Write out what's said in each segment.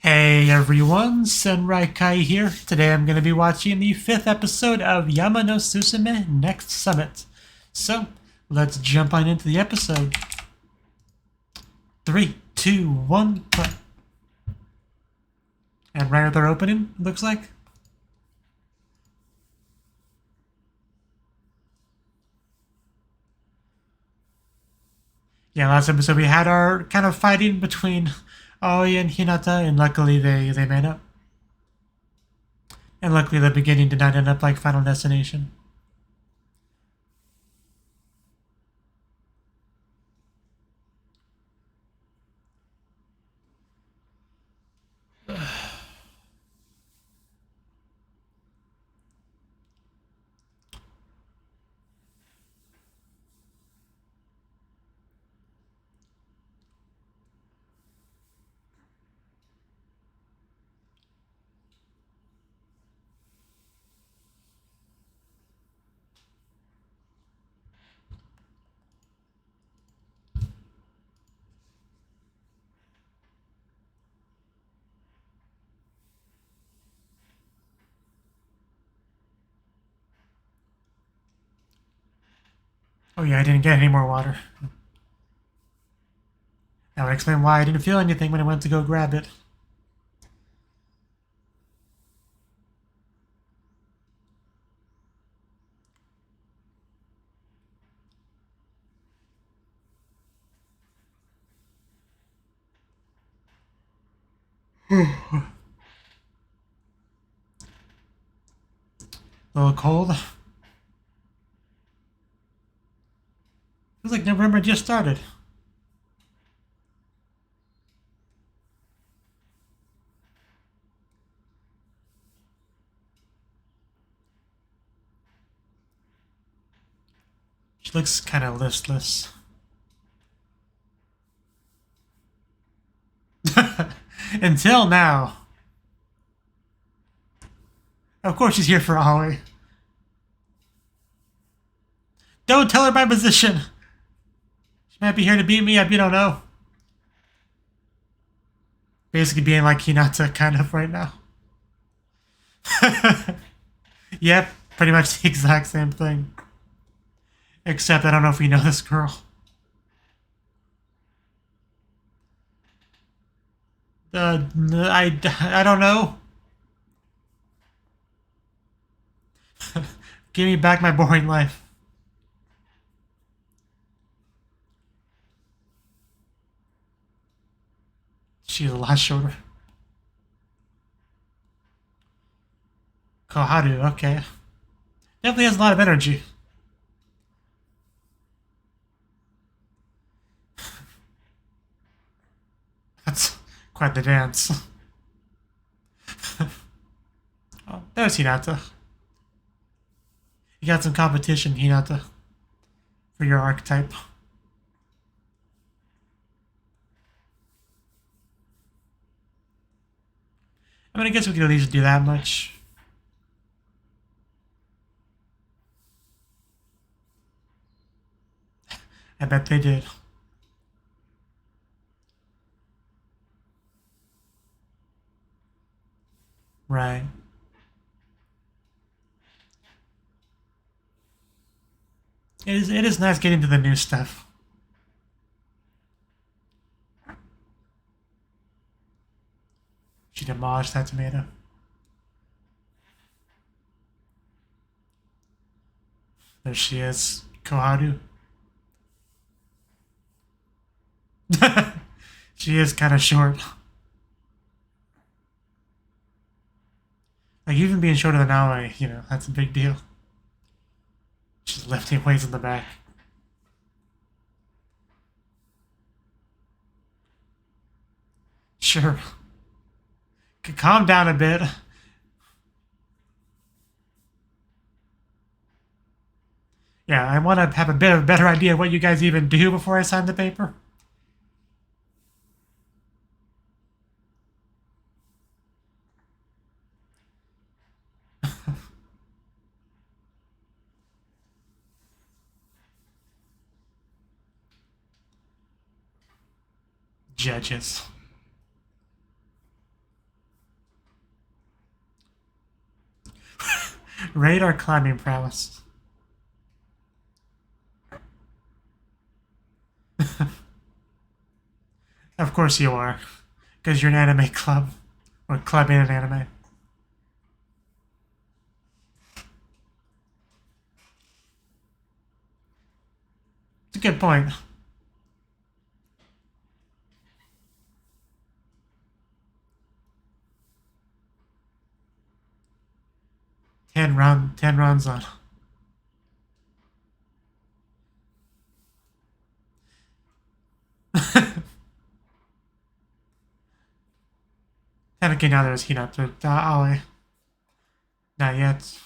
Hey everyone, Senrai here. Today I'm going to be watching the 5th episode of Yama no Susume Next Summit. So, let's jump on into the episode. 3, 2, 1, play. And right at their opening, it looks like. Yeah, last episode we had our kind of fighting between Aoi and Hinata, and luckily they made up. And luckily the beginning did not end up like Final Destination. Oh yeah, I didn't get any more water. That would explain why I didn't feel anything when I went to go grab it. A little cold. Feels like November just started. She looks kind of listless. Until now. Of course she's here for Aoi. Don't tell her my position. She might be here to beat me up, you don't know. Basically being like Hinata kind of right now. Yep, pretty much the exact same thing. Except I don't know if we know this girl. I don't know. Give me back my boring life. She's a lot shorter. Koharu, okay. Definitely has a lot of energy. That's quite the dance. Oh, there's Hinata. You got some competition, Hinata, for your archetype. I mean, I guess we could at least do that much. I bet they did. Right. It is nice getting to the new stuff. She demolished that tomato. There she is, Koharu. She is kind of short. Like, even being shorter than Aoi, you know, that's a big deal. She's lifting weights in the back. Sure. Calm down a bit. Yeah, I want to have a bit of a better idea of what you guys even do before I sign the paper. Judges. Radar climbing prowess. Of course you are. Because you're an anime club. Or club in an anime. It's a good point. Ten rounds on. Technically now there's Hinata Ali. Not yet.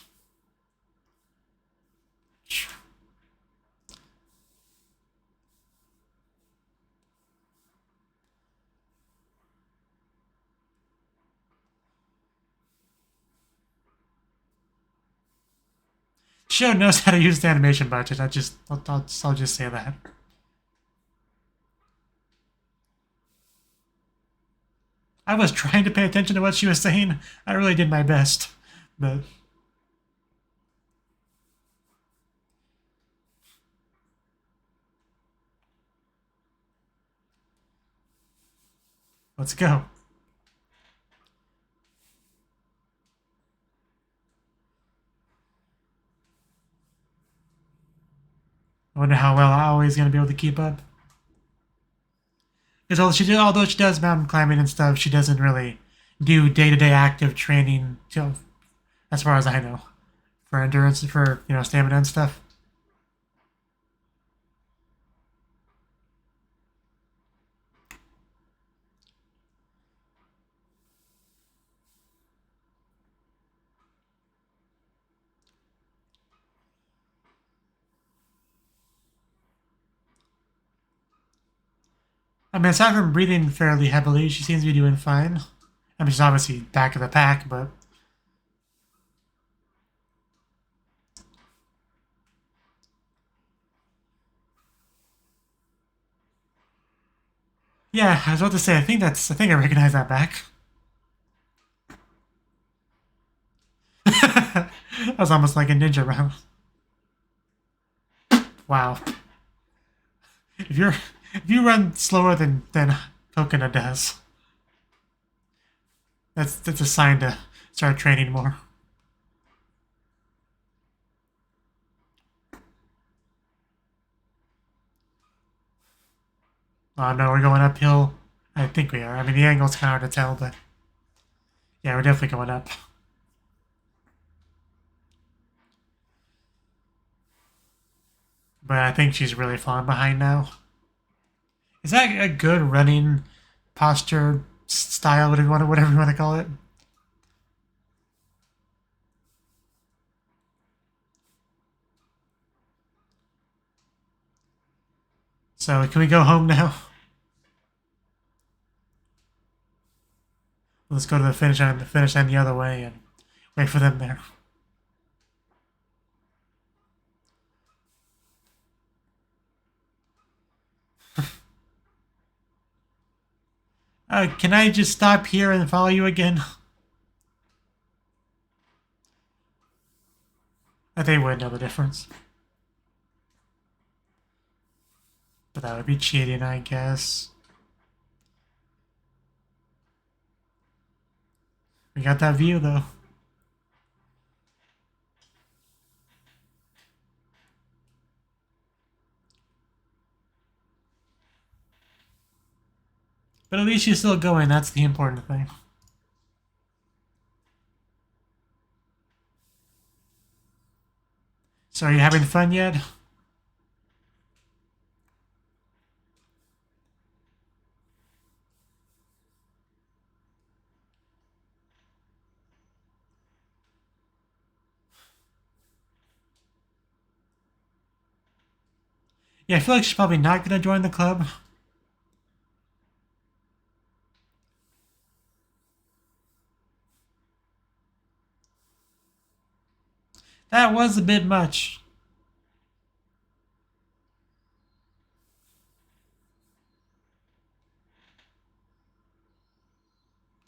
Show knows how to use the animation budget. I'll just say that. I was trying to pay attention to what she was saying. I really did my best, but let's go. I wonder how well Aoi's going to be able to keep up. Because although she does mountain climbing and stuff, she doesn't really do day-to-day active training, as far as I know, for endurance, for stamina and stuff. I mean, aside from breathing fairly heavily, she seems to be doing fine. I mean, she's obviously back of the pack, but... Yeah, I was about to say, I think I recognize that back. That was almost like a ninja round. Wow. If you run slower than Coconut does, that's a sign to start training more. Oh no, we're going uphill. I think we are. I mean, the angle's kind of hard to tell, but yeah, we're definitely going up. But I think she's really falling behind now. Is that a good running posture style, whatever you want to call it? So can we go home now? Let's go to the finish line the other way and wait for them there. Can I just stop here and follow you again? They would know the difference. But that would be cheating, I guess. We got that view, though. But at least she's still going, that's the important thing. So are you having fun yet? Yeah, I feel like she's probably not going to join the club. That was a bit much.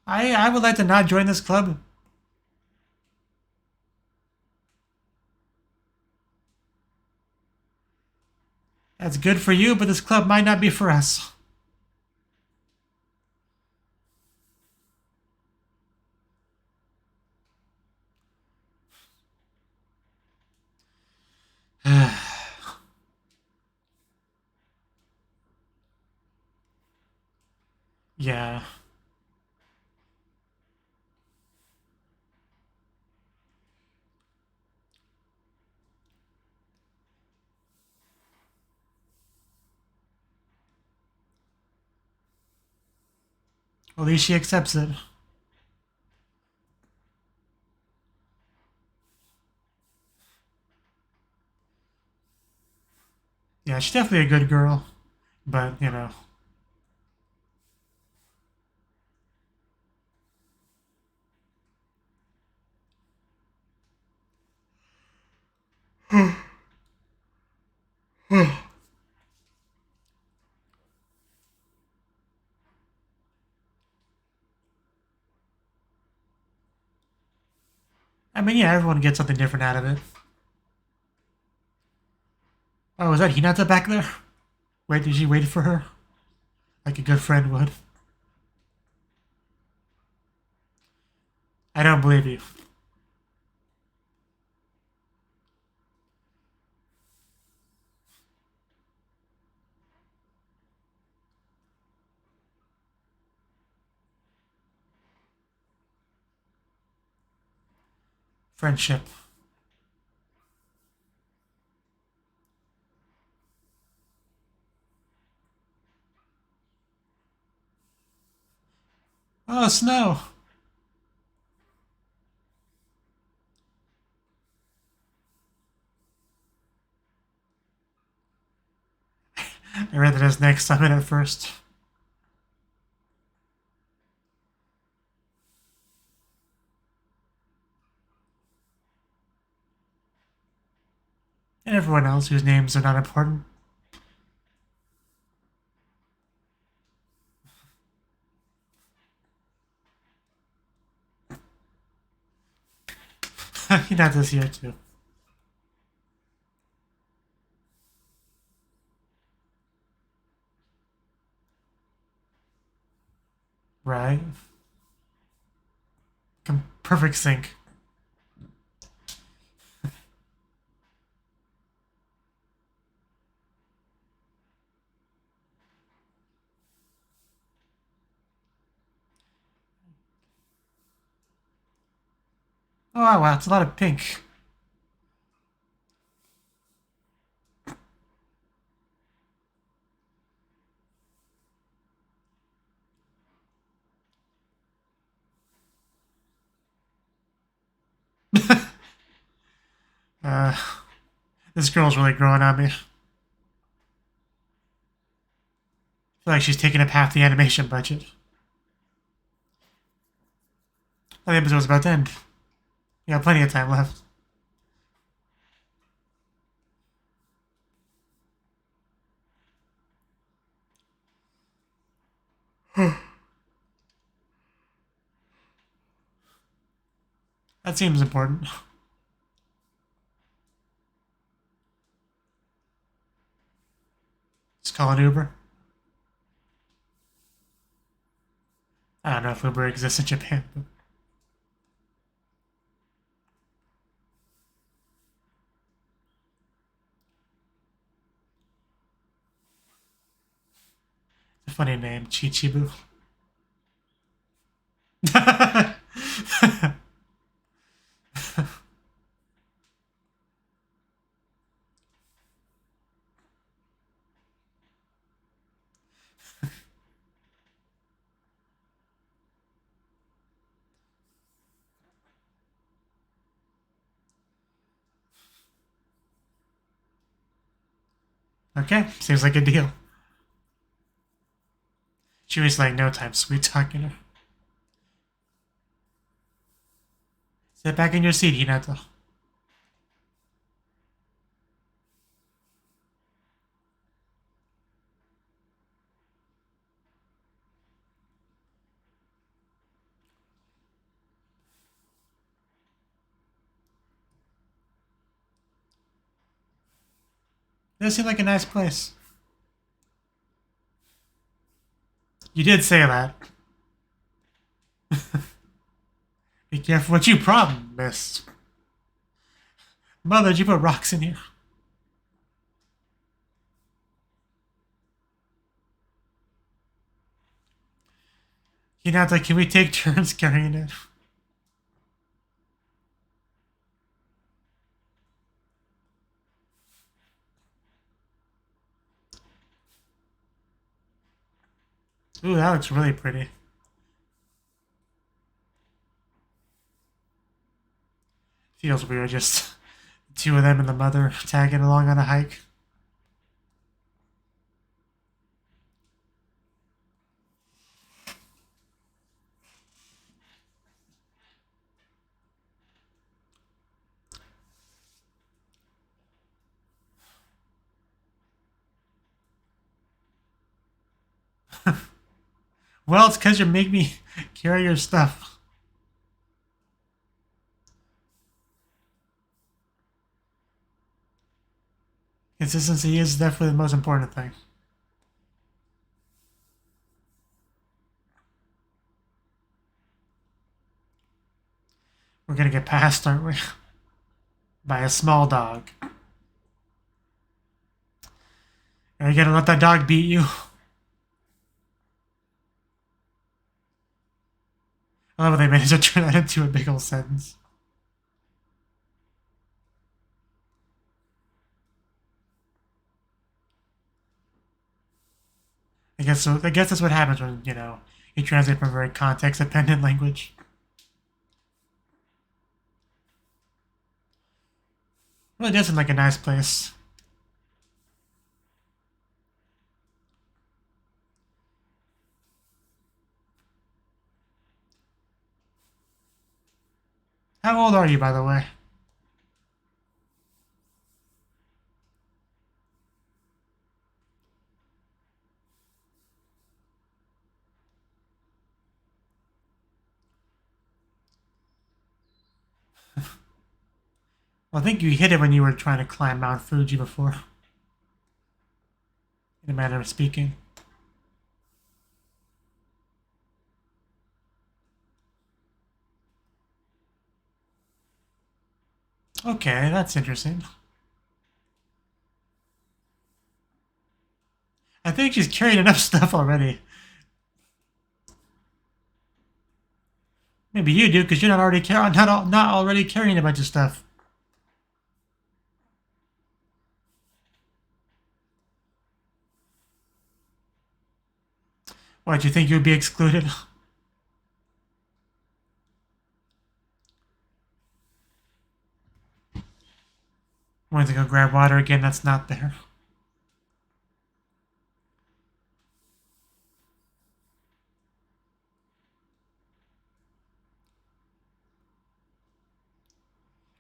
I would like to not join this club. That's good for you, but this club might not be for us. Yeah. At least she accepts it. Yeah, she's definitely a good girl. But, you know. I mean, yeah, everyone gets something different out of it. Oh, is that Hinata back there? Wait, did she wait for her? Like a good friend would. I don't believe you. Friendship. Oh, snow. I read that as next summon at first. And everyone else whose names are not important. Hinata's here too. Right? Perfect sync. Oh, wow, it's a lot of pink. uh, this girl's really growing on me. I feel like she's taking up half the animation budget. The episode's about to end. We got plenty of time left. That seems important. Just call an Uber. I don't know if Uber exists in Japan, but it's a funny name, Chichibu. Okay, seems like a deal. She was like, no time, sweet talking her. Sit back in your seat, Hinata. This seems like a nice place. You did say that. Be careful what you promised. Mother, did you put rocks in here? Hinata, can we take turns carrying it? Ooh, that looks really pretty. Feels weird, just two of them and the mother tagging along on a hike. Well, it's because you make me carry your stuff. Consistency is definitely the most important thing. We're gonna get passed, aren't we? By a small dog. Are you gonna let that dog beat you? I love how they managed to turn that into a big old sentence. I guess that's what happens when, you know, you translate from a very context-dependent language. Well, it does seem like a nice place. How old are you, by the way? Well, I think you hit it when you were trying to climb Mount Fuji before. In a manner of speaking. Okay, that's interesting. I think she's carried enough stuff already. Maybe you do, because you're not already carrying a bunch of stuff. What, do you think you'd be excluded? Wanted to go grab water again, that's not there.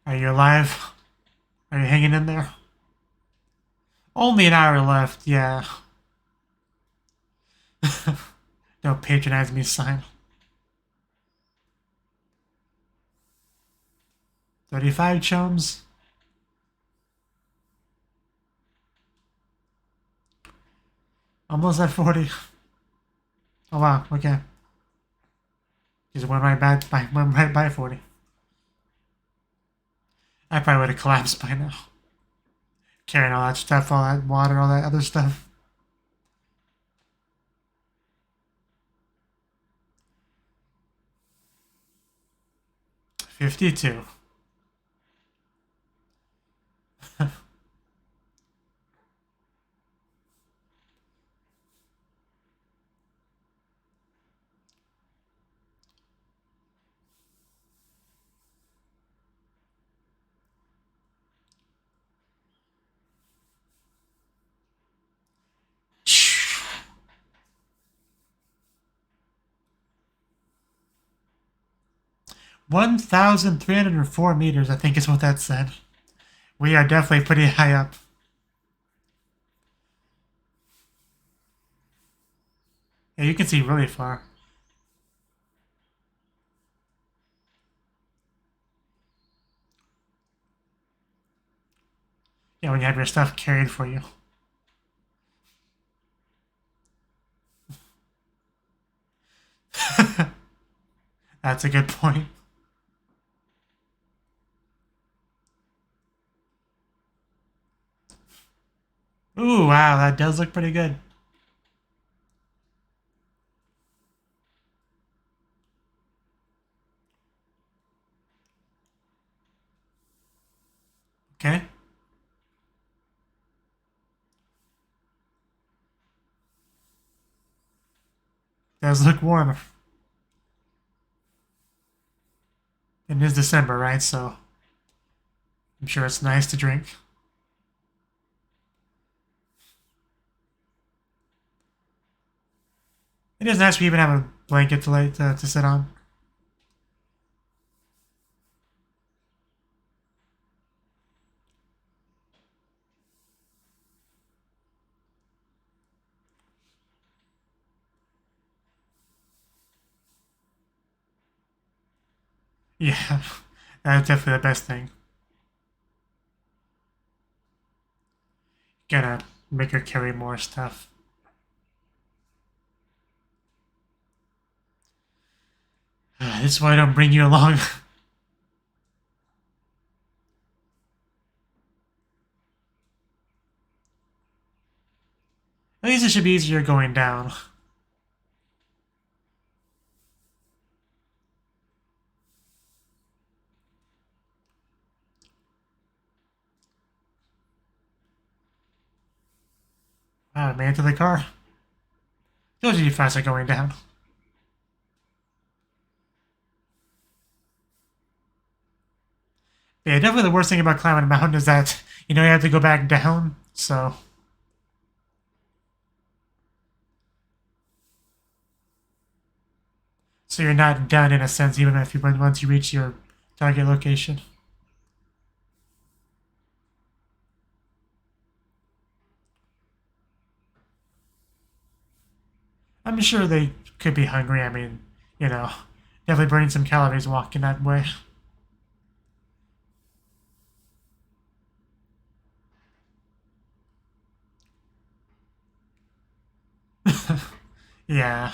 Are you alive? Are you hanging in there? Only an hour left, yeah. Don't patronize me, sign. 35 chums. Almost at 40. Oh wow, okay. Just went right by 40. I probably would have collapsed by now. Carrying all that stuff, all that water, all that other stuff. $52. $1,304 I think is what that said. We are definitely pretty high up. Yeah, you can see really far. Yeah, when you have your stuff carried for you. That's a good point. Ooh, wow, that does look pretty good. Okay. Does look warm. It is December, right? So I'm sure it's nice to drink. It is nice we even have a blanket to sit on. Yeah, that's definitely the best thing. Gotta make her carry more stuff. This is why I don't bring you along. At least it should be easier going down. Wow, I made it to the car. Told you faster going down. Yeah, definitely the worst thing about climbing a mountain is that, you have to go back down, so... So you're not done in a sense, even if once you reach your target location. I'm sure they could be hungry. I mean, definitely burning some calories walking that way. Yeah.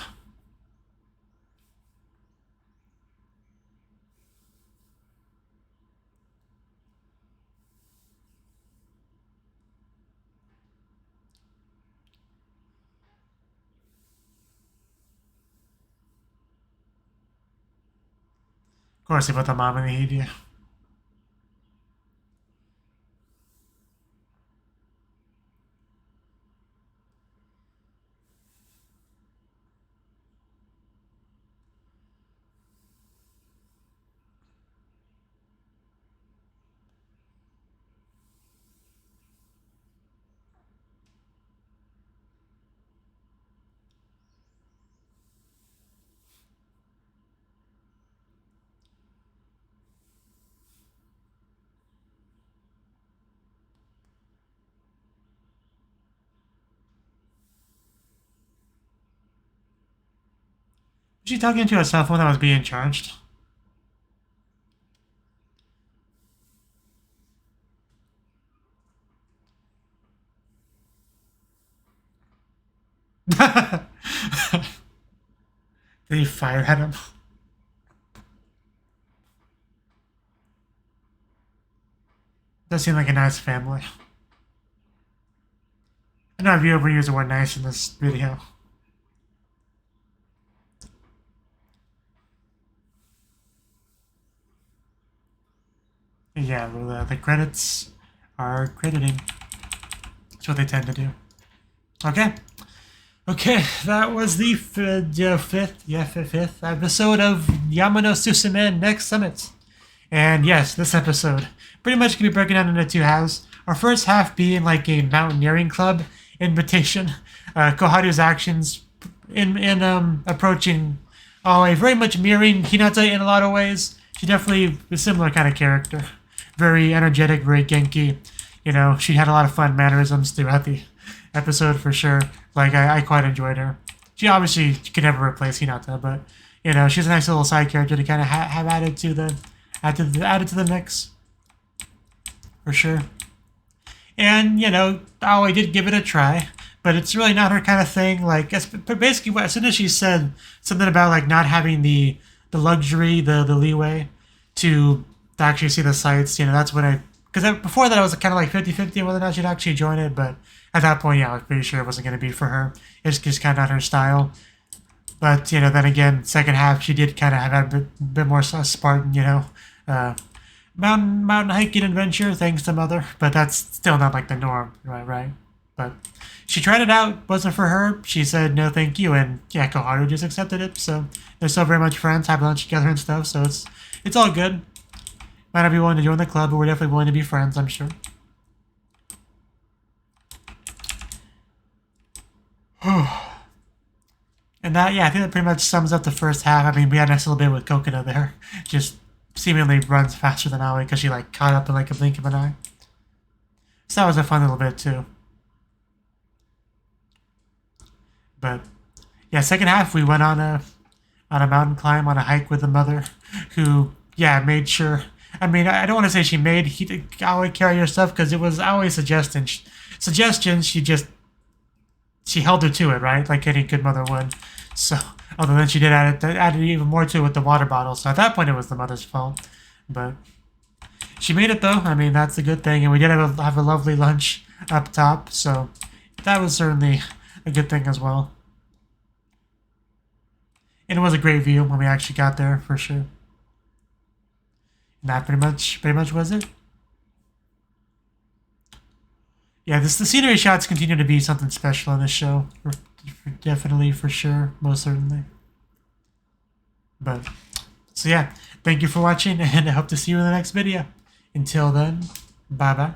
Of course, they put the mom in the heat, yeah. Was she talking to a cell phone that was being charged? Did he fire at him? Does seem like a nice family. I know I've overused the word nice in this video. Yeah, well, the credits are crediting. That's what they tend to do. Okay. Okay, that was the fifth episode of Yama no Susume Next Summit. And yes, this episode pretty much can be broken down into two halves. Our first half being like a mountaineering club invitation. Koharu's actions in approaching very much mirroring Hinata in a lot of ways. She definitely a similar kind of character. Very energetic, very Genki. She had a lot of fun mannerisms throughout the episode for sure. Like, I quite enjoyed her. She obviously could never replace Hinata, but, she's a nice little side character to kind of have added to the mix. For sure. And, I did give it a try, but it's really not her kind of thing. Like, basically, as soon as she said something about, like, not having the luxury, the leeway to actually see the sights. You know, that's when because before that I was kind of like 50-50 whether or not she'd actually join it, but at that point, yeah, I was pretty sure it wasn't going to be for her. It's just kind of not her style. But, you know, then again, second half, she did kind of have a bit more Spartan, you know, mountain hiking adventure, thanks to Mother. But that's still not like the norm, right? But she tried it out, wasn't for her. She said no thank you, and yeah, Koharu just accepted it. So they're still very much friends, have lunch together and stuff, so it's all good. Might not be willing to join the club, but we're definitely willing to be friends, I'm sure. And that, yeah, I think that pretty much sums up the first half. I mean, we had a nice little bit with Coconut there. Just seemingly runs faster than Aoi because she, like, caught up in, like, a blink of an eye. So that was a fun little bit, too. But, yeah, second half, we went on a mountain climb, on a hike with the Mother, who, yeah, made sure... I mean, I don't want to say she made Aoi carry her stuff, because it was Aoi's suggestions, she held her to it, right? Like any good mother would. So, although then she did added even more to it with the water bottle. So at that point, it was the mother's fault. But she made it, though. I mean, that's a good thing. And we did have a lovely lunch up top. So that was certainly a good thing as well. And it was a great view when we actually got there, for sure. And that pretty much was it. Yeah, the scenery shots continue to be something special in this show. Definitely, for sure, most certainly. But, so yeah, thank you for watching, and I hope to see you in the next video. Until then, bye-bye.